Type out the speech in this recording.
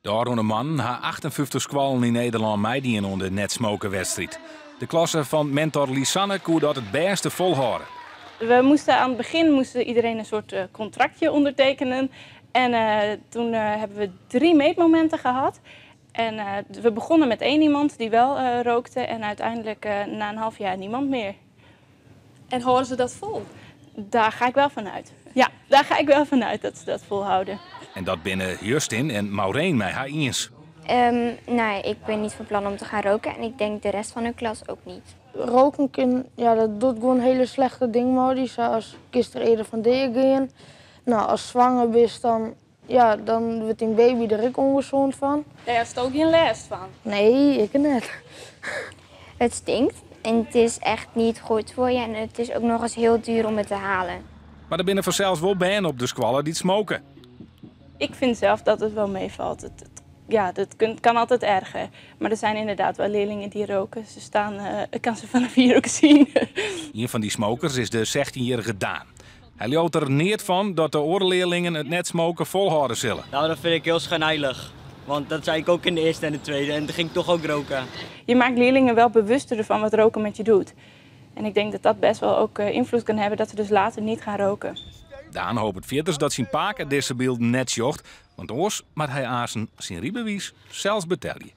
De oude man ha 58 squallen in Nederland meedien onder de netsmokerwedstrijd. De klasse van mentor Lisanne kon dat het beste volhouden. We moesten aan het begin iedereen een soort contractje ondertekenen. En toen hebben we 3 meetmomenten gehad. En we begonnen met 1 iemand die wel rookte en uiteindelijk na een half jaar niemand meer. En houden ze dat vol? Daar ga ik wel van uit. Ja, daar ga ik wel van uit dat ze dat volhouden. En dat binnen Justin en Maureen mij haar eens. Nee, ik ben niet van plan om te gaan roken en ik denk de rest van de klas ook niet. Roken dat doet gewoon hele slechte dingen, maar zoals gisteren eerder van gaan. Nou, als zwanger bent, dan wordt een baby er ook ongezond van. Daar heeft ook geen last van? Nee, ik net. Het stinkt en het is echt niet goed voor je en het is ook nog eens heel duur om het te halen. Maar er binnen vanzelfs wel banen op de squallen die het smoken. Ik vind zelf dat het wel meevalt. Dat kan altijd erger. Maar er zijn inderdaad wel leerlingen die roken. Ze staan, ik kan ze vanaf hier ook zien. Een van die smokers is de 16-jarige Daan. Hij loopt er niet van dat de oorleerlingen het net smoken volhouden zullen. Nou, dat vind ik heel schijnheilig. Want dat zei ik ook in de eerste en de tweede en toen ging ik toch ook roken. Je maakt leerlingen wel bewuster ervan wat roken met je doet. En ik denk dat dat best wel ook invloed kan hebben dat ze dus later niet gaan roken. Daan hoopt het vierders dat zijn paak deze beeld net jocht. Want oors maar hij aasen zijn riebewies zelfs betelje.